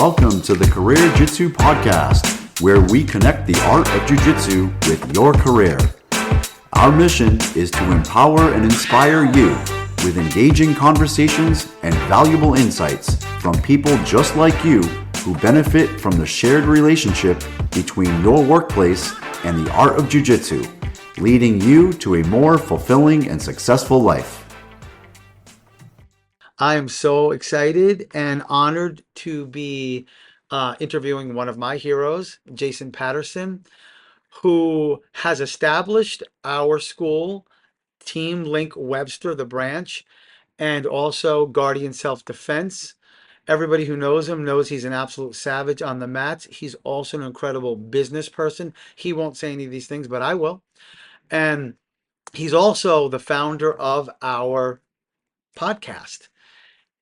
Welcome to the Career Jitsu Podcast, where we connect the art of Jiu-Jitsu with your career. Our mission is to empower and inspire you with engaging conversations and valuable insights from people just like you who benefit from the shared relationship between your workplace and the art of Jiu-Jitsu, leading you to a more fulfilling and successful life. I am so excited and honored to be interviewing one of my heroes, Jason Patterson, who has established our school, Team Link Webster, the branch, and also Guardian Self-Defense. Everybody who knows him knows he's an absolute savage on the mats. He's also an incredible business person. He won't say any of these things, but I will. And he's also the founder of our podcast.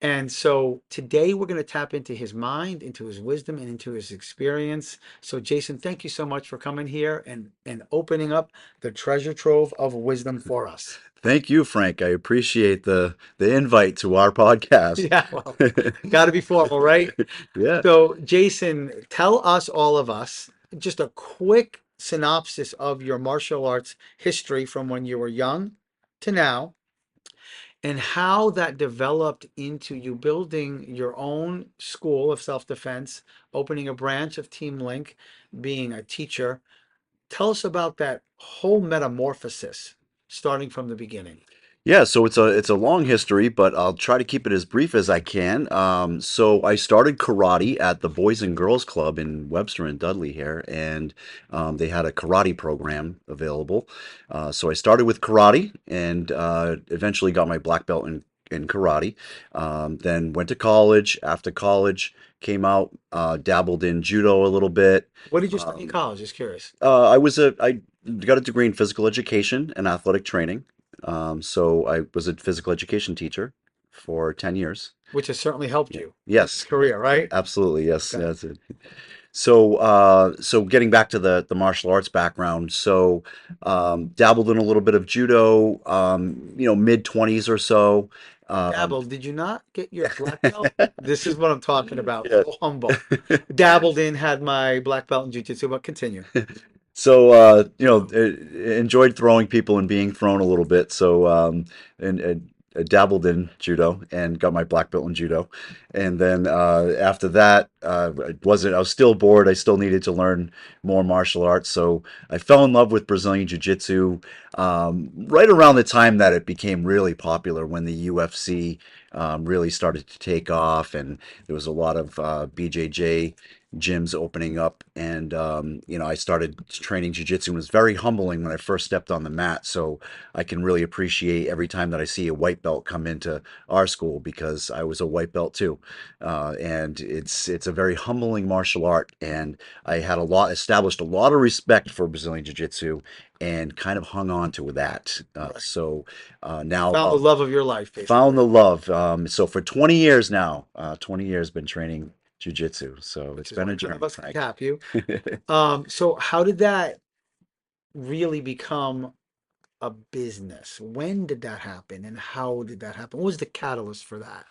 And so today we're going to tap into his mind, into his wisdom, and into his experience. So Jason, thank you so much for coming here and opening up the treasure trove of wisdom for us. Thank you, Frank. I appreciate the invite to our podcast. Yeah, well, got to be formal, right? Yeah. So Jason, tell us, all of us, just a quick synopsis of your martial arts history from when you were young to now, and how that developed into you building your own school of self-defense, opening a branch of Team Link, being a teacher. Tell us about that whole metamorphosis, starting from the beginning. Yeah, so it's a long history, but I'll try to keep it as brief as I can. So I started karate at the Boys and Girls Club in Webster and Dudley here, and they had a karate program available. So I started with karate and eventually got my black belt in karate. Then went to college. After college, came out, dabbled in judo a little bit. What did you study in college? Just curious. I got a degree in physical education and athletic training. So I was a physical education teacher for 10 years. Which has certainly helped you in this Yes, career, right? absolutely. Yes, Okay. that's it. So, so getting back to the martial arts background, so dabbled in a little bit of judo, mid 20s or so. Dabbled. Did you not get your black belt? This is what I'm talking about. Yeah. So humble. Dabbled in, had my black belt in jiu-jitsu, but continue. So, enjoyed throwing people and being thrown a little bit. So, and I dabbled in judo and got my black belt in judo. And then after that, I was still bored. I still needed to learn more martial arts. So I fell in love with Brazilian Jiu-Jitsu right around the time that it became really popular when the UFC really started to take off, and there was a lot of BJJ gyms opening up, and I started training jiu-jitsu, and it was very humbling when I first stepped on the mat. So I can really appreciate every time that I see a white belt come into our school, because I was a white belt too, and it's a very humbling martial art, and I had established a lot of respect for Brazilian jiu-jitsu and kind of hung on to that. Right. So now Found the love of your life, found basically. the love. So for 20 years now, 20 years been training jiu-jitsu. So Which it's is been why a none of journey, us can Frank. tap you. So how did that really become a business? When did that happen, and how did that happen? What was the catalyst for that?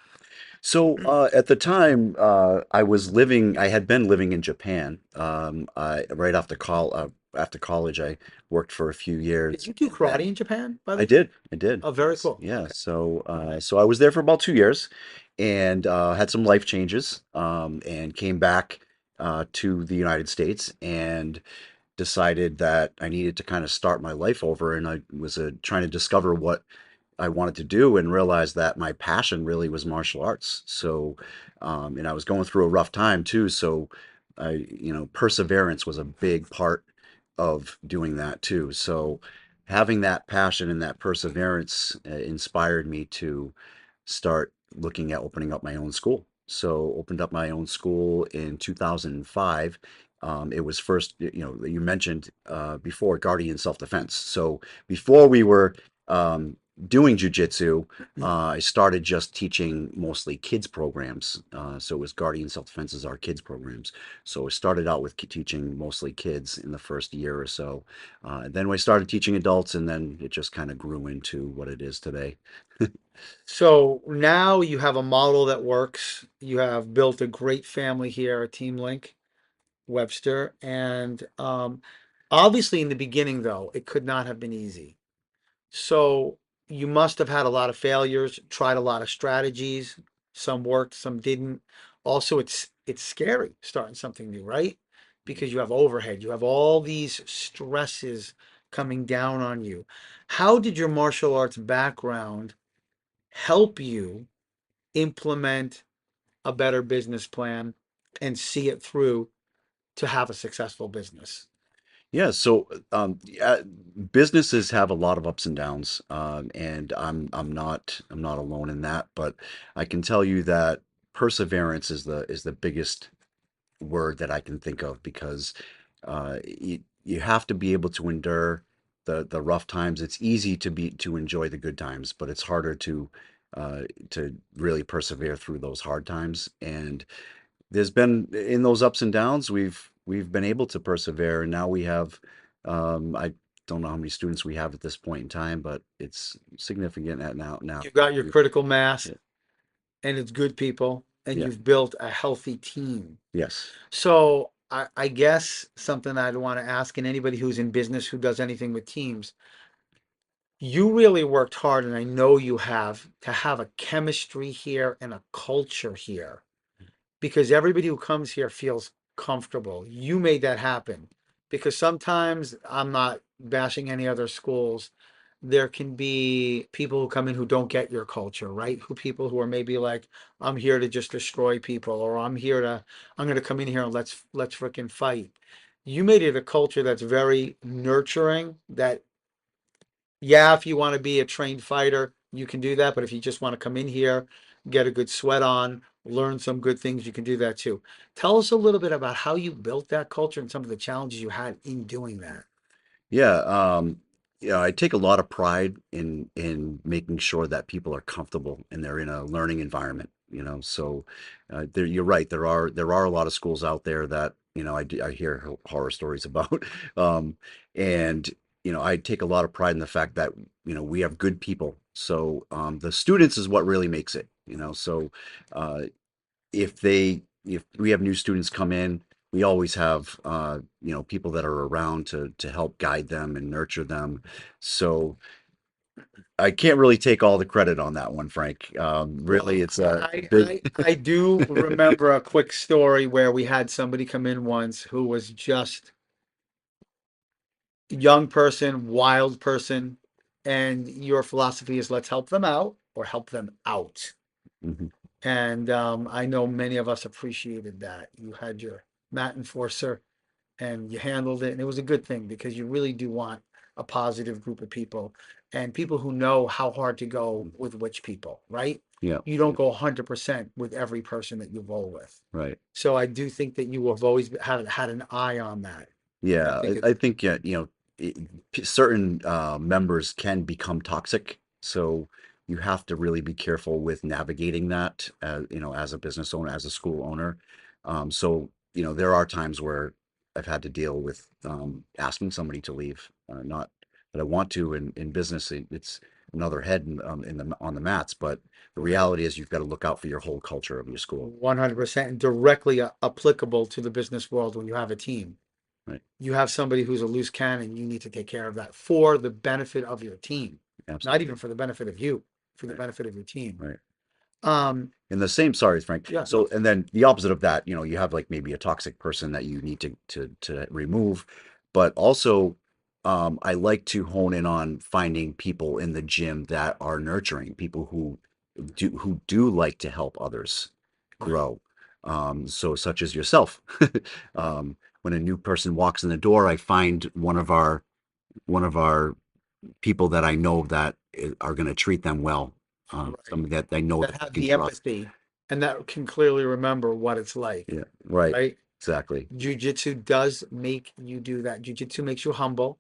So at the time, I had been living in Japan. Right after college, I worked for a few Did years. you do karate in Japan, by the I way? did, I did. Oh, very Yes, cool. yeah. Okay. So I was there for about 2 years, and had some life changes, and came back to the United States, and decided that I needed to kind of start my life over, and I was trying to discover what I wanted to do, and realized that my passion really was martial arts. So, and I was going through a rough time too. So, perseverance was a big part of doing that too. So, having that passion and that perseverance inspired me to start looking at opening up my own school. So, opened up my own school in 2005. It was first, you mentioned before, Guardian Self-Defense. So before we were doing jujitsu, I started just teaching mostly kids programs. So it was Guardian Self Defense is our kids programs. So I started out with teaching mostly kids in the first year or so. And then we started teaching adults, and then it just kind of grew into what it is today. So now you have a model that works. You have built a great family here at Team Link, Webster, and obviously in the beginning though, it could not have been easy. So you must have had a lot of failures, tried a lot of strategies. Some worked, some didn't. Also, it's scary starting something new, right? Because you have overhead, you have all these stresses coming down on you. How did your martial arts background help you implement a better business plan and see it through to have a successful business? Yeah, so yeah, businesses have a lot of ups and downs, and I'm not alone in that. But I can tell you that perseverance is the biggest word that I can think of because you have to be able to endure the rough times. It's easy to enjoy the good times, but it's harder to really persevere through those hard times. And there's been in those ups and downs, we've been able to persevere, and now we have I don't know how many students we have at this point in time, but it's significant at now. You've got your critical mass Yeah. and it's good people, and Yeah. you've built a healthy team. Yes. So I guess something I'd want to ask, and anybody who's in business who does anything with teams, you really worked hard, and I know you have, to have a chemistry here and a culture here because everybody who comes here feels comfortable. You made that happen because sometimes I'm not bashing any other schools. There can be people who come in who don't get your culture, right? Who people who are maybe like, I'm here to just destroy people, or I'm going to come in here and let's freaking fight. You made it a culture that's very nurturing. That yeah, if you want to be a trained fighter, you can do that. But if you just want to come in here, get a good sweat on, learn some good things, you can do that too. Tell us a little bit about how you built that culture and some of the challenges you had in doing that. Yeah, yeah, I take a lot of pride in making sure that people are comfortable and they're in a learning environment, you know. So you're right. There are a lot of schools out there that, I hear horror stories about. Um, and I take a lot of pride in the fact that, we have good people. So the students is what really makes it, So uh, if we have new students come in, we always have people that are around to help guide them and nurture them. So I can't really take all the credit on that one, Frank. Really, Well, it's a I, big. I I do remember a quick story where we had somebody come in once who was just a young person, wild person, and your philosophy is let's help them out or help them out. Mhm. And I know many of us appreciated that. You had your mat enforcer and you handled it. And it was a good thing because you really do want a positive group of people and people who know how hard to go with which people, right? Yeah, You don't go 100% with every person that you roll with. right. So I do think that you have always had an eye on that. I Yeah, think I it's think it, certain members can become toxic, so you have to really be careful with navigating that, as a business owner, as a school owner. So there are times where I've had to deal with asking somebody to leave, not that I want to. In business, it's another head on the mats, but the reality is you've got to look out for your whole culture of your school, 100% directly applicable to the business world when you have a team. right? You have somebody who's a loose cannon, you need to take care of that for the benefit of your team, not even Absolutely, for the benefit of you, for the right, benefit of your team. right. Um, And the same, sorry, Frank. yeah, So, no, and then the opposite of that, you have like maybe a toxic person that you need to remove, but also, I like to hone in on finding people in the gym that are nurturing, people who do like to help others right. grow. So such as yourself. When a new person walks in the door, I find one of our people that I know that are going to treat them well. Right. Somebody that I know That that they have can the trust. empathy and that can clearly remember what it's like, Yeah, right. right? Exactly. Jiu-jitsu does make you do that. Jiu-jitsu makes you humble.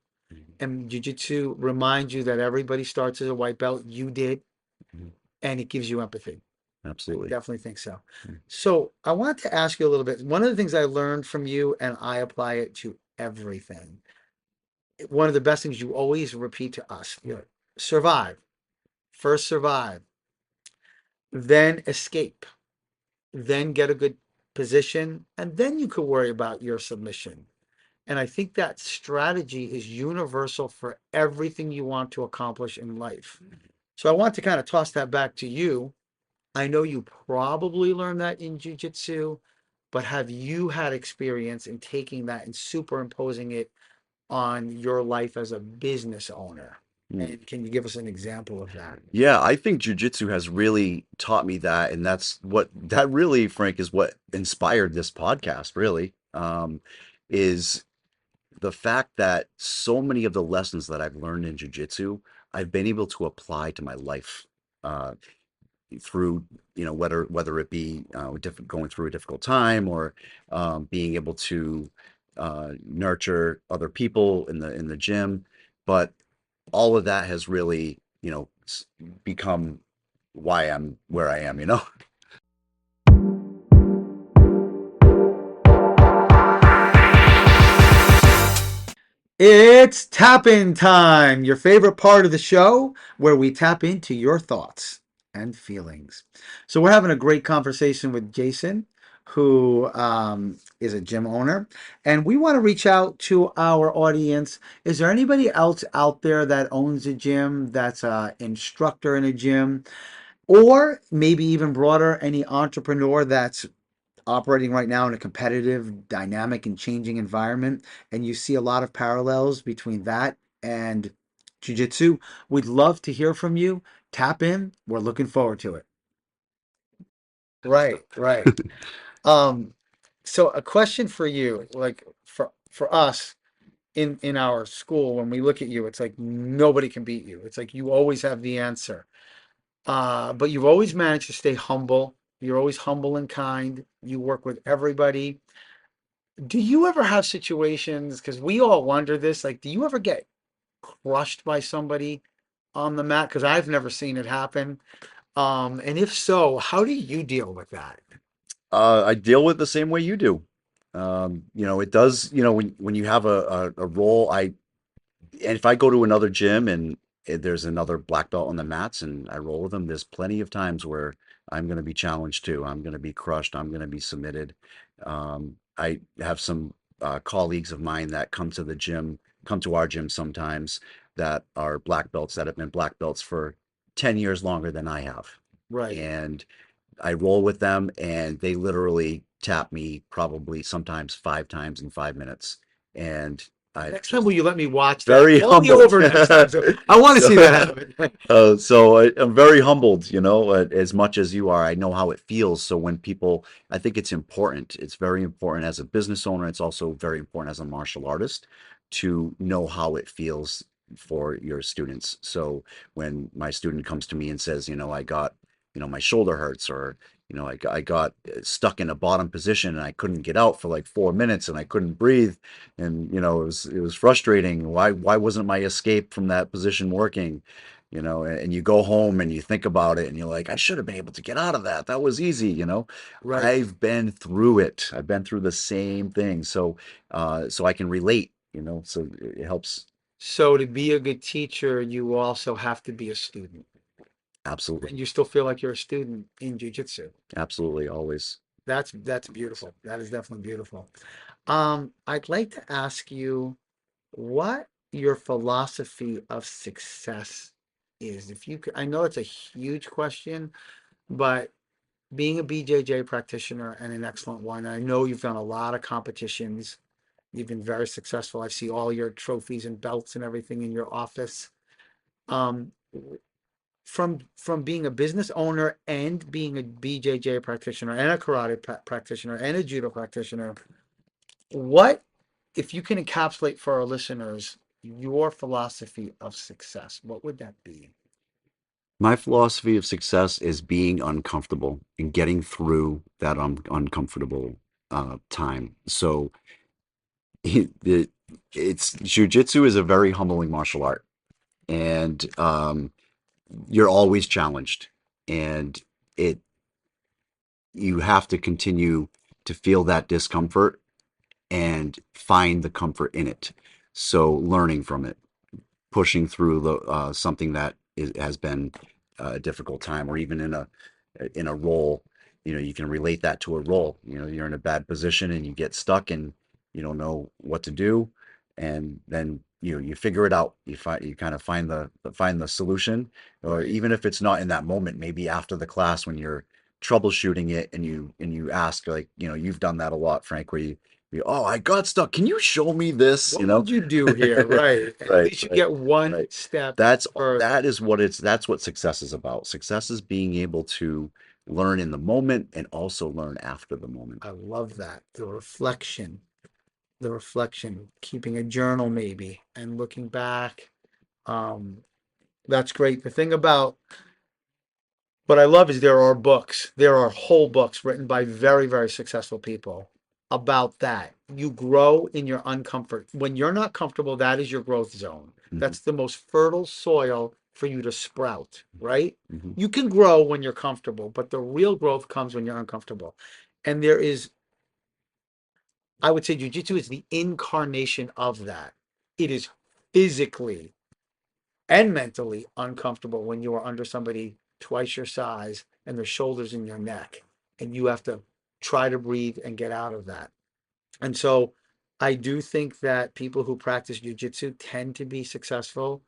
And jiu-jitsu reminds you that everybody starts as a white belt. You did, Mhm. and it gives you empathy. I Absolutely. definitely think so. So I want to ask you a little bit. One of the things I learned from you, and I apply it to everything. One of the best things you always repeat to us, survive. First survive, then escape, then get a good position, and then you could worry about your submission. And I think that strategy is universal for everything you want to accomplish in life. So I want to kind of toss that back to you. I know you probably learned that in jujitsu, but have you had experience in taking that and superimposing it on your life as a business owner? Mm. And can you give us an example of that? Yeah, I think jujitsu has really taught me that, and that really, Frank, is what inspired this podcast, really, is the fact that so many of the lessons that I've learned in jujitsu, I've been able to apply to my life. Uh, through whether it be going through a difficult time or being able to nurture other people in the gym, but all of that has really become why I'm where I am. It's tap in time, your favorite part of the show where we tap into your thoughts and feelings. So, we're having a great conversation with Jason, who is a gym owner, and we want to reach out to our audience. Is there anybody else out there that owns a gym, that's an instructor in a gym, or maybe even broader, any entrepreneur that's operating right now in a competitive, dynamic, and changing environment, and you see a lot of parallels between that and jujitsu? We'd love to hear from you. Tap in. We're looking forward to it. Right, right. Um, so a question for you, like for us in our school, when we look at you, it's like nobody can beat you. It's like you always have the answer. But you've always managed to stay humble. You're always humble and kind. You work with everybody. Do you ever have situations, because we all wonder this, like, do you ever get crushed by somebody on the mat? Because I've never seen it happen. And if so, how do you deal with that? I deal with it the same way you do. It does, when you have a role, and if I go to another gym and there's another black belt on the mats and I roll with them, there's plenty of times where I'm going to be challenged too. I'm going to be crushed. I'm going to be submitted. I have some colleagues of mine that come to our gym sometimes that are black belts that have been black belts for 10 years longer than I have. Right. And I roll with them and they literally tap me probably sometimes 5 times in 5 minutes. And I Next time, will just you let me watch that? very Call me humbled. over next time. So I want to see that So, happen. I'm very humbled, as much as you are. I know how it feels. So when people, I think it's important. It's very important as a business owner. It's also very important as a martial artist to know how it feels for your students. So when my student comes to me and says, I got, my shoulder hurts, or I got stuck in a bottom position and I couldn't get out for like 4 minutes and I couldn't breathe, and it was frustrating. Why wasn't my escape from that position working? And you go home and you think about it and you're like, I should have been able to get out of that. That was easy. Right. I've been through it. I've been through the same thing. So I can relate. So it helps. So to be a good teacher, you also have to be a student, Absolutely. and you still feel like you're a student in jujitsu. Absolutely. Always. That's beautiful. That is definitely beautiful. I'd like to ask you what your philosophy of success is. If you could, I know it's a huge question, but being a BJJ practitioner and an excellent one, I know you've done a lot of competitions. You've been very successful. I see all your trophies and belts and everything in your office. Um, from being a business owner and being a BJJ practitioner and a karate practitioner and a judo practitioner, what, if you can encapsulate for our listeners your philosophy of success, what would that be? My philosophy of success is being uncomfortable and getting through that uncomfortable time. So the it's jujitsu is a very humbling martial art, and you're always challenged, and it you have to continue to feel that discomfort and find the comfort in it. So learning from it, pushing through something that has been a difficult time, or even in a role, you can relate that to a role. You're in a bad position and you get stuck and you don't know what to do, and then you figure it out. You kind of find the solution, or Right. even if it's not in that moment, maybe after the class when you're troubleshooting it, and you ask, like, you've done that a lot, Frank, where oh, I got stuck. Can you show me this? What would you do here? Right. At Right, least you right, get one right. step further. That's what success is about. Success is being able to learn in the moment and also learn after the moment. I love that. The reflection, keeping a journal maybe and looking back. Um, that's great. The thing about what I love is there are books, there are whole books written by very, very successful people about that. You grow in your uncomfort. When you're not comfortable, that is your growth zone. Hmm. That's the most fertile soil for you to sprout, right? Hmm. You can grow when you're comfortable, but the real growth comes when you're uncomfortable. And there is, I would say, jujitsu is the incarnation of that. It is physically and mentally uncomfortable when you are under somebody twice your size and their shoulders in your neck, and you have to try to breathe and get out of that. And so I do think that people who practice jujitsu tend to be successful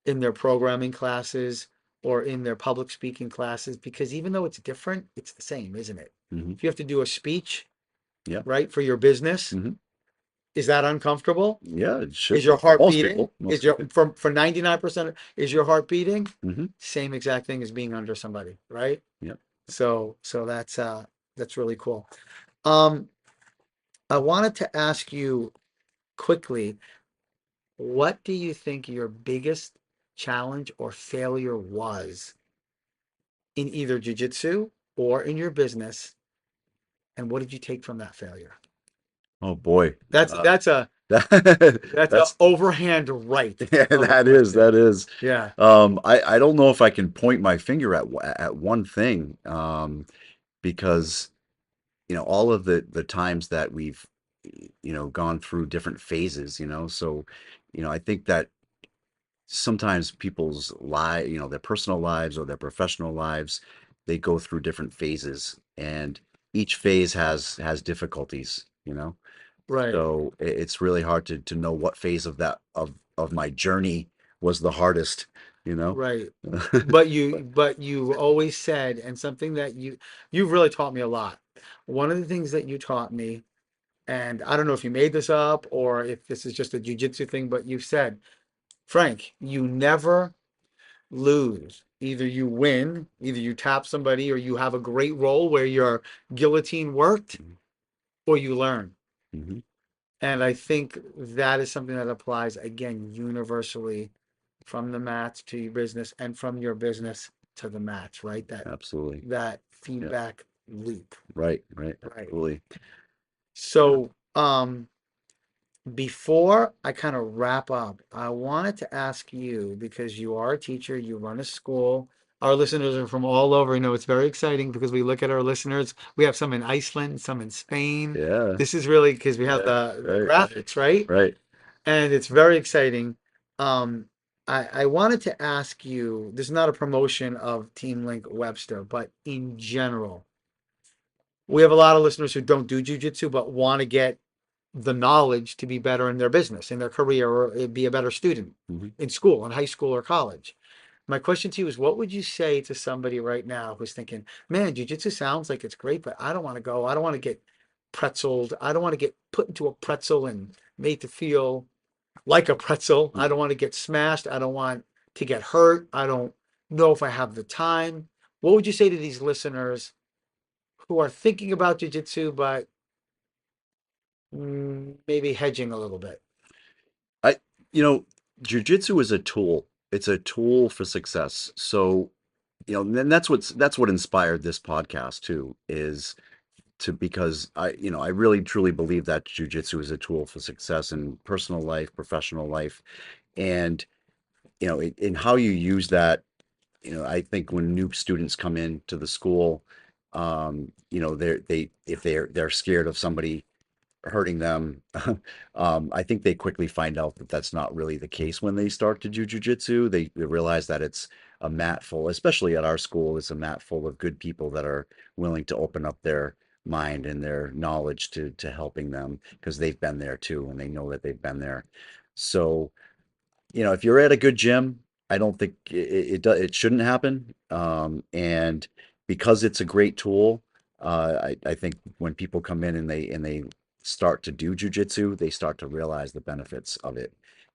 in their programming classes or in their public speaking classes, because even though it's different, it's the same, isn't it? Hmm. If you have to do a speech, Yeah. right, for your business, Hmm. is that uncomfortable? Yeah, it should Is your be for heart most beating? people. Most Is your people. for 99%, is your heart beating? Hmm. Same exact thing as being under somebody, right? Yeah. So that's really cool. Um, I wanted to ask you quickly, what do you think your biggest challenge or failure was in either jujitsu or in your business, and what did you take from that failure? Oh boy. That's that's a that's a That's overhand right yeah, of a that question. is. Yeah, I don't know if I can point my finger at one thing, because all of the times that we've gone through different phases, so I think that sometimes people's their personal lives or their professional lives, they go through different phases, and each phase has difficulties, right, so it's really hard to know what phase of that of my journey was the hardest, you know. right. But But you always said, and something that you've really taught me a lot. One of the things that you taught me, and I don't know if you made this up or if this is just a jujitsu thing, but you said, Frank, you never lose. Either you win, either you tap somebody, or you have a great role where your guillotine worked, or you learn. hmm. And I think that is something that applies again universally from the mats to your business and from your business to the mats, right? That Absolutely. that Yeah. feedback loop. Right, right, Right. absolutely. So, before I kind of wrap up, I wanted to ask you, because you are a teacher, you run a school. Our listeners are from all over. It's very exciting because we look at our listeners. We have some in Iceland, some in Spain. Yeah, This is really because we have yeah, the right, graphics, right? right. And it's very exciting. Um, I wanted to ask you, this is not a promotion of Team Link Webster, but in general, we have a lot of listeners who don't do jujitsu but want to get the knowledge to be better in their business, in their career, or be a better student Hmm. in school, in high school or college. My question to you is, what would you say to somebody right now who's thinking, man, jujitsu sounds like it's great, but I don't want to go. I don't want to get pretzeled. I don't want to get put into a pretzel and made to feel like a pretzel. I don't want to get smashed. I don't want to get hurt. I don't know if I have the time. What would you say to these listeners who are thinking about jujitsu, but maybe hedging a little bit? I, you know, Jujitsu is a tool. It's a tool for success. So, and that's what inspired this podcast too, is to because I really truly believe that jujitsu is a tool for success in personal life, professional life, and in how you use that. I think when new students come into the school, if they're scared of somebody hurting them. I think they quickly find out that that's not really the case when they start to do jujitsu. They realize that it's a mat full, especially at our school, it's a mat full of good people that are willing to open up their mind and their knowledge to helping them because they've been there too and they know that they've been there. So if you're at a good gym, I don't think it shouldn't happen. And because it's a great tool, I think when people come in and they start to do jujitsu, they start to realize the benefits of it.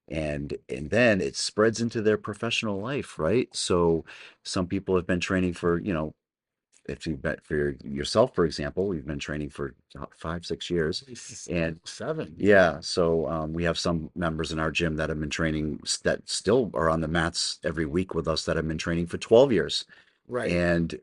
And then it spreads into their professional life, right? So some people have been training for, if you bet for yourself, for example, we've been training for 5, 6 years, and Seven. yeah, so we have some members in our gym that have been training that still are on the mats every week with us that have been training for 12 years. Right. And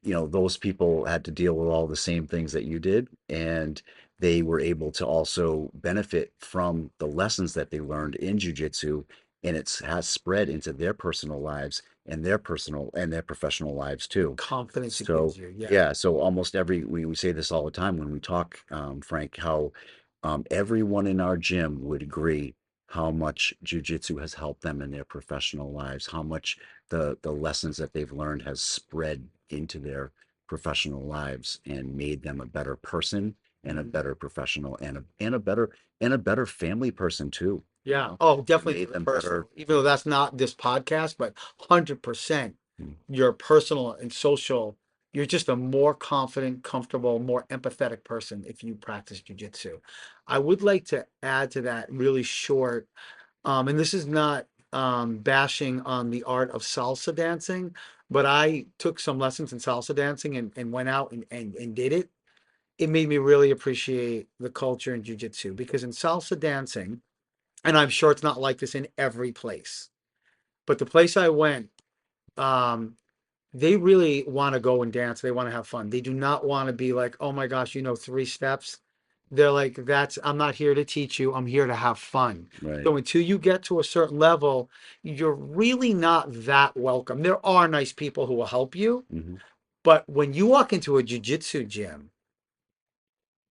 those people had to deal with all the same things that you did, and they were able to also benefit from the lessons that they learned in jujitsu, and it has spread into their personal lives and their professional lives The too. confidence it So gives you. Yeah. yeah, so almost we say this all the time when we talk, Frank, how everyone in our gym would agree how much jujitsu has helped them in their professional lives, how much the lessons that they've learned has spread into their professional lives and made them a better person and a Mhm. better professional and a better family person too. Yeah. Oh, It definitely for made the them better. personal. Even though that's not this podcast, but 100% Mm, your personal and social, you're just a more confident, comfortable, more empathetic person if you practice jujitsu. I would like to add to that really short, and this is not bashing on the art of salsa dancing, but I took some lessons in salsa dancing and went out and did it. It made me really appreciate the culture in jujitsu because in salsa dancing, and I'm sure it's not like this in every place, but the place I went, um, they really want to go and dance. They want to have fun. They do not want to be like, oh my gosh, 3 steps. They're like, I'm not here to teach you. I'm here to have fun. right. So until you get to a certain level, you're really not that welcome. There are nice people who will help you, Hmm. but when you walk into a jujitsu gym,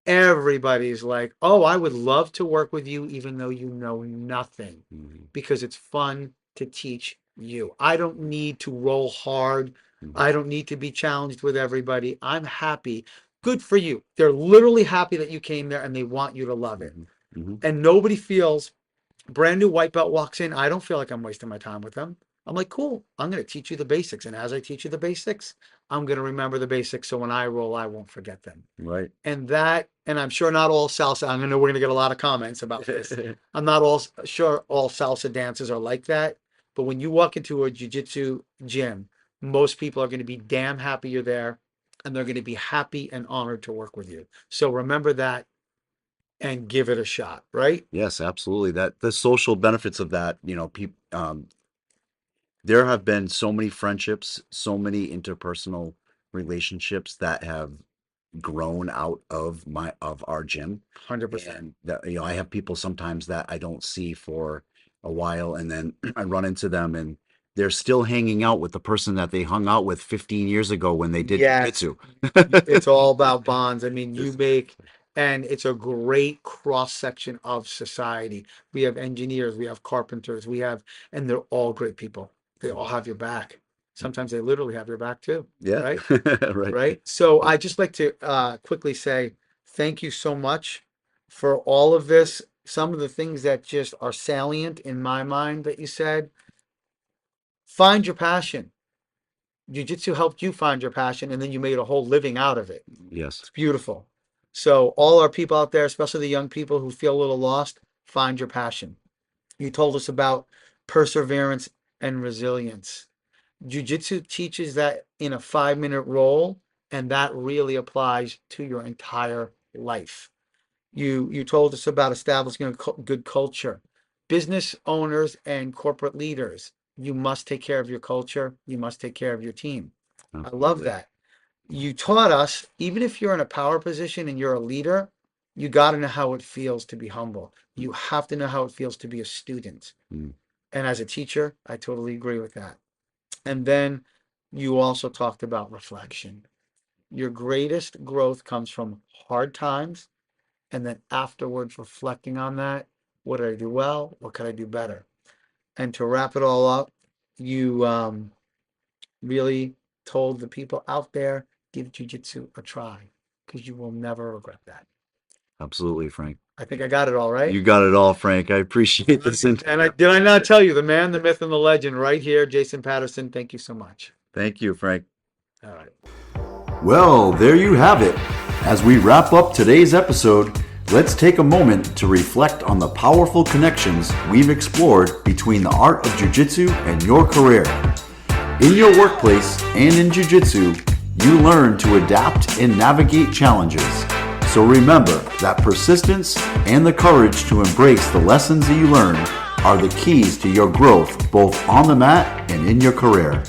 everybody's like, oh, I would love to work with you, even though you know nothing, Hmm. because it's fun to teach you. I don't need to roll hard. Hmm. I don't need to be challenged with everybody. I'm happy. Good for you. They're literally happy that you came there and they want you to love it. Hmm. Hmm. And nobody feels brand new white belt walks in. I don't feel like I'm wasting my time with them. I'm like, cool, I'm going to teach you the basics. And as I teach you the basics, I'm going to remember the basics. So when I roll, I won't forget them. Right. And I'm sure not all salsa, I know we're going to get a lot of comments about this. I'm not all sure all salsa dancers are like that, but when you walk into a jiu-jitsu gym, most people are going to be damn happy you're there and they're going to be happy and honored to work with you. So remember that and give it a shot, right? Yes, absolutely. That the social benefits of that, people, there have been so many friendships, so many interpersonal relationships that have grown out of our gym. 100%. And that, I have people sometimes that I don't see for a while, and then I run into them and they're still hanging out with the person that they hung out with 15 years ago when they did Yes, jujitsu. it's all about bonds. I mean, you It's, make, and it's a great cross section of society. We have engineers, we have carpenters, and they're all great people. They all have your back. Sometimes they literally have your back too, yeah, right? right. Right. So I just like to quickly say thank you so much for all of this. Some of the things that just are salient in my mind that you said, find your passion. Jiu-jitsu helped you find your passion, and then you made a whole living out of it. Yes. It's beautiful. So, all our people out there, especially the young people who feel a little lost, find your passion. You told us about perseverance and resilience. Jiu-jitsu teaches that in a 5-minute roll, and that really applies to your entire life. You told us about establishing a good culture. Business owners and corporate leaders, you must take care of your culture. You must take care of your team. I love Absolutely. that. you taught us, even if you're in a power position and you're a leader, you got to know how it feels to be humble. You have to know how it feels to be a student. Mm. And as a teacher, I totally agree with that. And then you also talked about reflection. Your greatest growth comes from hard times and then afterwards reflecting on that. What did I do well? What could I do better? And to wrap it all up, you really told the people out there, give jujitsu a try because you will never regret that. Absolutely, Frank. I think I got it all right. You got it all, Frank. I appreciate this. And did I not tell you the man, the myth, and the legend right here, Jason Patterson? Thank you so much. Thank you, Frank. All right. Well, there you have it. As we wrap up today's episode, let's take a moment to reflect on the powerful connections we've explored between the art of jiu-jitsu and your career. In your workplace and in jiu-jitsu, you learn to adapt and navigate challenges. So remember that persistence and the courage to embrace the lessons that you learn are the keys to your growth both on the mat and in your career.